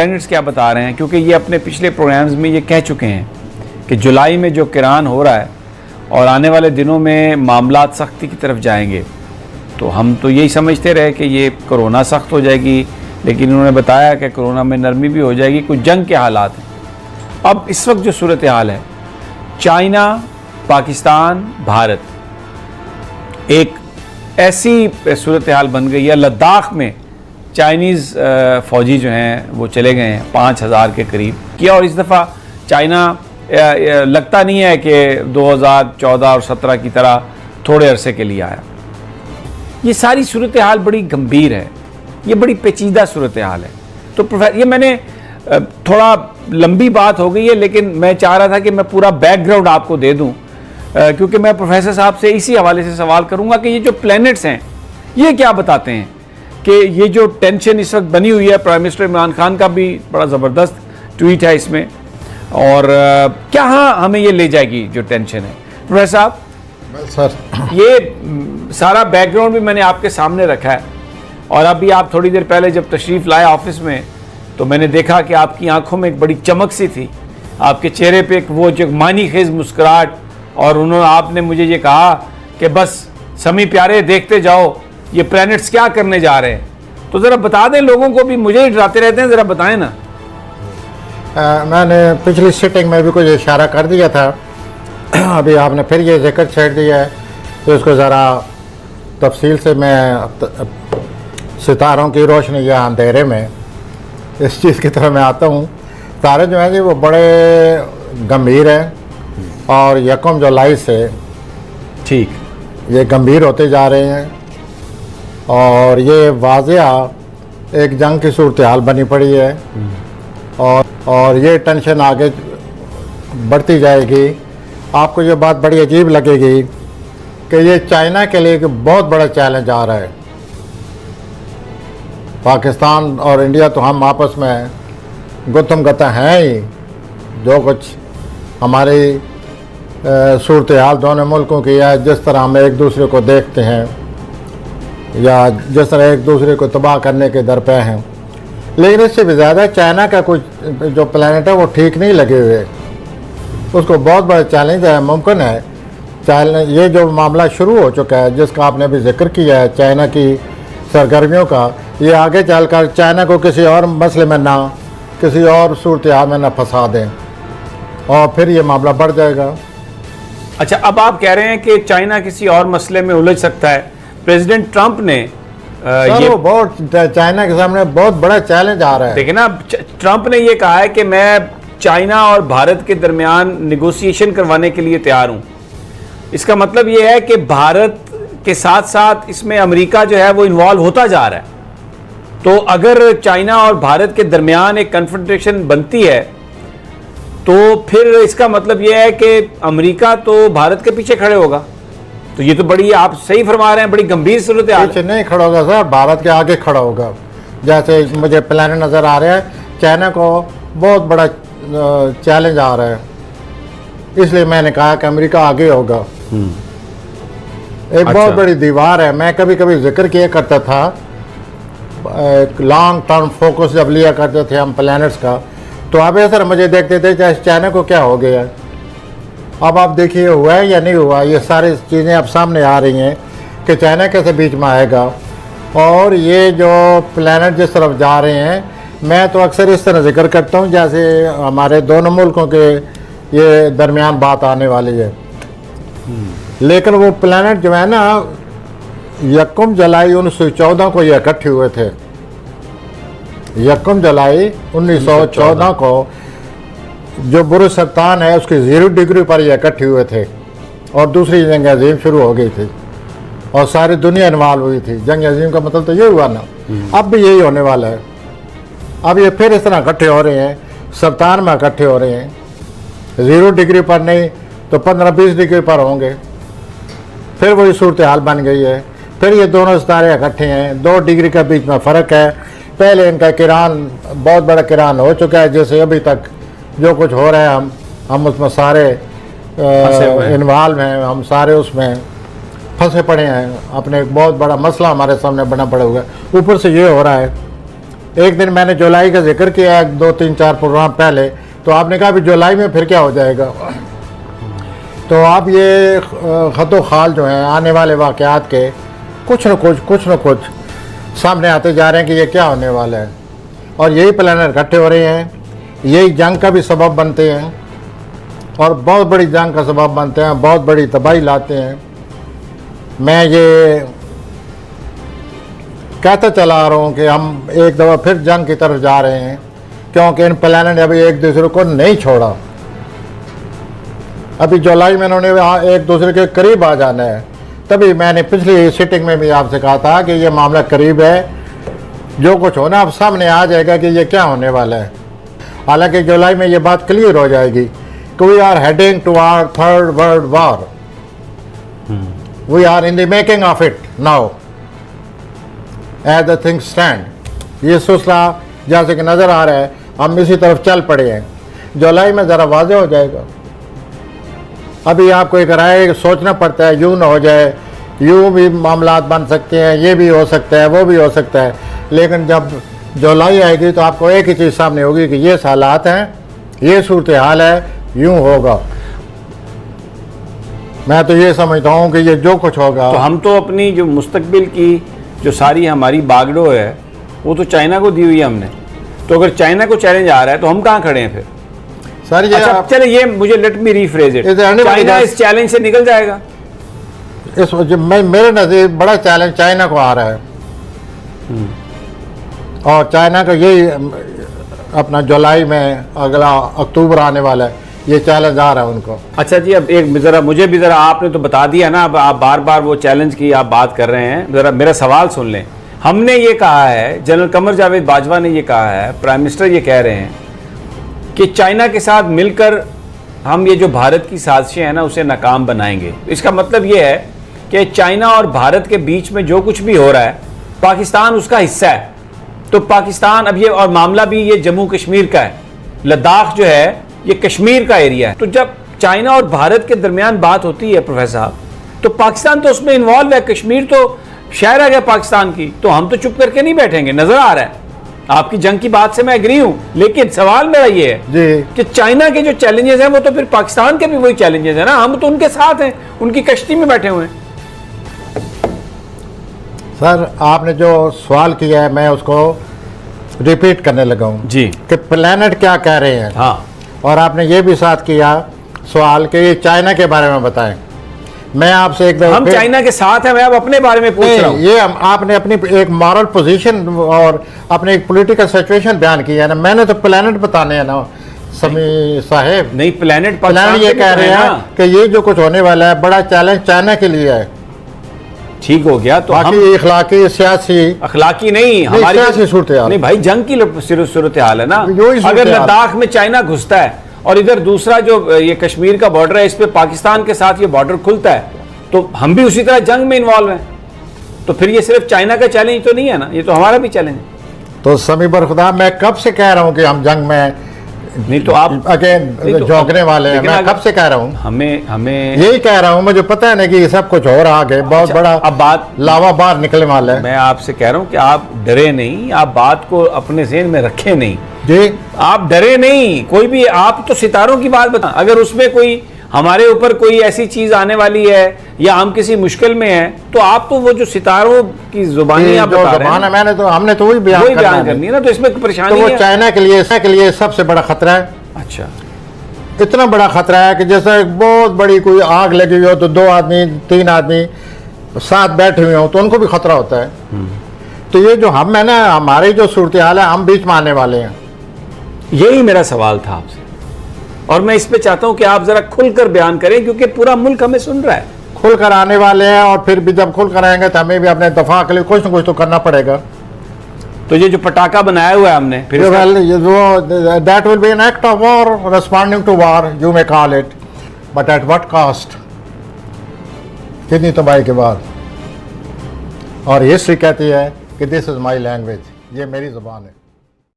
Planets क्या बता रहे हैं, क्योंकि ये अपने पिछले प्रोग्राम्स में ये कह चुके हैं कि जुलाई में जो किरान हो रहा है और आने वाले दिनों में मामलात सख्ती की तरफ जाएंगे। तो हम तो यही समझते रहे कि ये कोरोना सख्त हो जाएगी, लेकिन उन्होंने बताया कि कोरोना में नरमी भी हो जाएगी, कुछ जंग के हालात हैं। अब इस वक्त जो सूरत हाल है, चाइना, पाकिस्तान, भारत, एक ऐसी सूरत हाल बन गई है। लद्दाख में चाइनीज़ फ़ौजी जो हैं वो चले गए हैं 5000 के करीब किया, और इस दफ़ा चाइना लगता नहीं है कि 2014 और 17 की तरह थोड़े अरसे के लिए आया। ये सारी सूरत हाल बड़ी गंभीर है, ये बड़ी पेचीदा सूरत हाल है। तो प्रोफेसर, ये मैंने थोड़ा लंबी बात हो गई है, लेकिन मैं चाह रहा था कि मैं पूरा बैकग्राउंड आपको दे दूं, क्योंकि मैं प्रोफेसर साहब से इसी हवाले से सवाल करूंगा कि ये जो प्लैनेट्स हैं ये क्या बताते हैं कि ये जो टेंशन इस वक्त बनी हुई है। प्राइम मिनिस्टर इमरान खान का भी बड़ा ज़बरदस्त ट्वीट है इसमें, और क्या हमें ये ले जाएगी जो टेंशन है। प्रोफेसर साहब, सर, ये सारा बैकग्राउंड भी मैंने आपके सामने रखा है, और अभी आप थोड़ी देर पहले जब तशरीफ़ लाए ऑफिस में तो मैंने देखा कि आपकी आंखों में एक बड़ी चमक सी थी, आपके चेहरे पे एक वो जो मानी खेज मुस्कुराहट, और आपने मुझे ये कहा कि बस समी प्यारे देखते जाओ ये प्लैनेट्स क्या करने जा रहे हैं। तो ज़रा बता दें लोगों को, भी मुझे ही डराते रहते हैं, ज़रा बताएं ना। मैंने पिछली सिटिंग में भी कुछ इशारा कर दिया था, अभी आपने फिर ये जिक्र छेड़ दिया है, तो इसको ज़रा तफसील से मैं सितारों की रोशनी या अंधेरे में इस चीज़ की तरफ मैं आता हूँ। तारे जो हैं जी वो बड़े गंभीर हैं, और 1 जुलाई से ठीक ये गंभीर होते जा रहे हैं, और ये वाज़ेह एक जंग की सूरत हाल बनी पड़ी है, और ये टेंशन आगे बढ़ती जाएगी। आपको ये बात बड़ी अजीब लगेगी कि ये चाइना के लिए एक बहुत बड़ा चैलेंज आ रहा है। पाकिस्तान और इंडिया तो हम आपस में गुत्थम गत्ता हैं ही, जो कुछ हमारी सूरत हाल दोनों मुल्कों की है, जिस तरह हम एक दूसरे को देखते हैं या जिस तरह एक दूसरे को तबाह करने के दर पे हैं, लेकिन इससे भी ज़्यादा चाइना का कुछ जो प्लानट है वो ठीक नहीं लगे हुए, उसको बहुत बड़ा चैलेंज है। मुमकिन है चाइना, ये जो मामला शुरू हो चुका है जिसका आपने अभी जिक्र किया है, चाइना की सरगर्मियों का, ये आगे चलकर चाइना को किसी और मसले में ना, किसी और सूरत हाल में ना फंसा दें, और फिर ये मामला बढ़ जाएगा। अच्छा, अब आप कह रहे हैं कि चाइना किसी और मसले में उलझ सकता है। प्रेसिडेंट ट्रंप ने ये वो बहुत चाइना के सामने बहुत बड़ा चैलेंज आ रहा है। देखिए ना, ट्रंप ने ये कहा है कि मैं चाइना और भारत के दरमियान निगोशिएशन करवाने के लिए तैयार हूं। इसका मतलब ये है कि भारत के साथ साथ इसमें अमेरिका जो है वो इन्वॉल्व होता जा रहा है। तो अगर चाइना और भारत के दरमियान एक कन्फ्रंटेशन बनती है तो फिर इसका मतलब यह है कि अमेरिका तो भारत के पीछे खड़े होगा। तो ये तो बड़ी, आप सही फरमा रहे हैं, बड़ी गंभीर सूरत हाल। पीछे नहीं खड़ा होगा सर, भारत के आगे खड़ा होगा। जैसे मुझे प्लान नज़र आ रहा है, चाइना को बहुत बड़ा चैलेंज आ रहा है, इसलिए मैंने कहा कि अमेरिका आगे होगा। एक बहुत बड़ी दीवार है। मैं कभी कभी जिक्र किया करता था, एक लॉन्ग टर्म फोकस जब लिया करते थे हम प्लैनेट्स का, तो आप सर मुझे देखते थे चाहे चाइना को क्या हो गया। अब आप देखिए हुआ है या नहीं हुआ, ये सारी चीज़ें अब सामने आ रही हैं कि चाइना कैसे बीच में आएगा, और ये जो प्लैनेट जिस तरफ जा रहे हैं, मैं तो अक्सर इस तरह जिक्र करता हूँ जैसे हमारे दोनों मुल्कों के ये दरमियान बात आने वाली है। लेकिन वो प्लैनेट जो है ना, 1 जुलाई 1914 को ये इकट्ठे हुए थे। 1 जुलाई 1914 को जो बुरुज सत्तान है उसकी 0 डिग्री पर ये इकट्ठे हुए थे, और दूसरी जंग अजीम शुरू हो गई थी, और सारी दुनिया इन्वॉल्व हुई थी। जंग अजीम का मतलब तो ये हुआ ना, अब भी यही होने वाला है। अब ये फिर इस तरह इकट्ठे हो रहे हैं, सत्तान में इकट्ठे हो रहे हैं, 0 डिग्री पर नहीं तो 15-20 डिग्री पर होंगे। फिर वही सूरत हाल बन गई है। फिर ये दोनों सितारे इकट्ठे हैं, 2 डिग्री के बीच में फ़र्क है। पहले इनका किरान बहुत बड़ा किरान हो चुका है, जैसे अभी तक जो कुछ हो रहा है हम उसमें सारे इन्वॉल्व हैं, हम सारे उसमें फंसे पड़े हैं। अपने एक बहुत बड़ा मसला हमारे सामने बना पड़ा हुआ है। ऊपर से ये हो रहा है एक दिन मैंने जुलाई का जिक्र किया 2 3 4 प्रोग्राम पहले, तो आपने कहा भी जुलाई में फिर क्या हो जाएगा। तो अब ये खतो खाल जो हैं आने वाले वाक़यात के कुछ न कुछ सामने आते जा रहे हैं कि ये क्या होने वाला है, और यही प्लानट इकट्ठे हो रहे हैं, यही जंग का भी सबब बनते हैं और बहुत बड़ी जंग का सबब बनते हैं, बहुत बड़ी तबाही लाते हैं। मैं ये कहता चला आ रहा हूँ कि हम एक दफ़ा फिर जंग की तरफ जा रहे हैं, क्योंकि इन प्लानट ने अभी एक दूसरे को नहीं छोड़ा। अभी जुलाई में इन्होंने एक दूसरे के करीब आ जाना है। तभी मैंने पिछली सिटिंग में भी आपसे कहा था कि ये मामला करीब है, जो कुछ होना अब सामने आ जाएगा कि ये क्या होने वाला है। हालांकि जुलाई में ये बात क्लियर हो जाएगी कि we are heading to our third world war, we are in the making of it now as the things stand. ये सिलसिला जैसे कि नज़र आ रहा है हम इसी तरफ चल पड़े हैं। जुलाई में ज़रा वाज़ेह हो जाएगा। अभी आपको एक राय सोचना पड़ता है, यूँ ना हो जाए, यूँ भी मामलात बन सकते हैं, ये भी हो सकता है, वो भी हो सकता है। लेकिन जब जुलाई आएगी तो आपको एक ही चीज़ सामने होगी कि ये हालात हैं, ये सूरत हाल है, यूँ होगा। मैं तो ये समझता हूँ कि ये जो कुछ होगा, तो हम तो अपनी जो मुस्तकबिल की जो सारी हमारी बागडोर है वो तो चाइना को दी हुई है हमने। तो अगर चाइना को चैलेंज आ रहा है तो हम कहाँ खड़े हैं फिर? सर ये अच्छा चले, ये मुझे let me rephrase it, China इस चैलेंज से निकल जाएगा? इस मेरे नज़र बड़ा चैलेंज चाइना को आ रहा है, और चाइना का यही अपना जुलाई में अगला अक्टूबर आने वाला है, ये चैलेंज आ रहा है उनको। अच्छा जी, अब एक ज़रा मुझे भी ज़रा, आपने तो बता दिया ना, अब आप बार बार वो चैलेंज की आप बात कर रहे हैं, ज़रा मेरा सवाल सुन लें। हमने ये कहा है, जनरल कमर जावेद बाजवा ने ये कहा है, प्राइम मिनिस्टर ये कह रहे हैं कि चाइना के साथ मिलकर हम ये जो भारत की साजिशें हैं ना उसे नाकाम बनाएंगे। इसका मतलब ये है कि चाइना और भारत के बीच में जो कुछ भी हो रहा है पाकिस्तान उसका हिस्सा है। तो पाकिस्तान अब ये, और मामला भी ये जम्मू कश्मीर का है, लद्दाख जो है ये कश्मीर का एरिया है। तो जब चाइना और भारत के दरमियान बात होती है प्रोफेसर साहब, तो पाकिस्तान तो उसमें इन्वॉल्व है, कश्मीर तो शहर आ गया पाकिस्तान की। तो हम तो चुप करके नहीं बैठेंगे। नजर आ रहा है आपकी जंग की बात से मैं एग्री हूं, लेकिन सवाल मेरा ये है जी कि चाइना के जो चैलेंजेस हैं वो तो फिर पाकिस्तान के भी वही चैलेंजेस हैं ना, हम तो उनके साथ हैं, उनकी कश्ती में बैठे हुए हैं। सर आपने जो सवाल किया है मैं उसको रिपीट करने लगा हूँ जी, कि प्लैनेट क्या कह रहे हैं। हाँ, और आपने ये भी साथ किया सवाल कि ये चाइना के बारे में बताएं। मैं आपसे एक हम चाइना के साथ हैं, मैं अब अपने बारे में पूछ रहा हूं। ये आपने अपनी एक मॉरल पोजीशन और अपने एक पॉलिटिकल सिचुएशन बयान किया है ना, मैंने तो प्लैनेट बताने हैं ना समी साहेब। नहीं, प्लैनेट ये कह रहे हैं कि ये जो कुछ होने वाला है बड़ा चैलेंज चाइना के लिए है। ठीक हो गया, तो बाकी इखलाकी सियासी अखलाकी नहीं, हमारी सियासी सूरत हाल नहीं भाई, जंग की सूरत हाल है ना। यही सूरत अगर हाल। लद्दाख में चाइना घुसता है और इधर दूसरा जो ये कश्मीर का बॉर्डर है इस पे पाकिस्तान के साथ ये बॉर्डर खुलता है, तो हम भी उसी तरह जंग में इन्वॉल्व हैं। तो फिर ये सिर्फ चाइना का चैलेंज तो नहीं है ना, ये तो हमारा भी चैलेंज है। तो समी बरखुदा मैं कब से कह रहा हूँ कि हम जंग में नहीं तो आप अगेन झोंकने वाले हैं, मैं कब से कह रहा हूँ, हमें यही कह रहा हूँ। मुझे पता है ना कि ये सब कुछ हो रहा है, बहुत बड़ा अब बात लावा बाहर निकलने वाला है। मैं आपसे कह रहा हूँ कि आप डरे नहीं, आप बात को अपने ज़हन में रखे नहीं जी, आप डरे नहीं कोई भी। आप तो सितारों की बात बता, अगर उसमें कोई हमारे ऊपर कोई ऐसी चीज आने वाली है या हम किसी मुश्किल में हैं, तो आप तो वो जो सितारों की जुबानी आप बता रहे हैं, मैंने तो हमने तो वही बयान करनी है ना, तो इसमें परेशानी तो वो है। चाइना के लिए सबसे बड़ा खतरा है। अच्छा, इतना बड़ा खतरा है कि जैसे एक बहुत बड़ी कोई आग लगी हुई हो तो 2 आदमी 3 आदमी साथ बैठे हुए हो तो उनको भी खतरा होता है। तो ये जो हम है ना, हमारी जो सूरत हाल है, हम बीच में आने वाले हैं। यही मेरा सवाल था आपसे, और मैं इस पे चाहता हूं कि आप जरा खुलकर बयान करें, क्योंकि पूरा मुल्क हमें सुन रहा है। खुलकर आने वाले हैं, और फिर भी जब खुलकर आएंगे तो हमें भी अपने दफा के लिए कुछ ना कुछ तो करना पड़ेगा। तो ये जो पटाखा बनाया हुआ है हमने, फिर that will be an act of war, responding to war you may call it, but at what cost, कितनी तबाही के बाद। और हिस्ट्री कहती है कि दिस इज माई लैंग्वेज, ये मेरी जुबान है।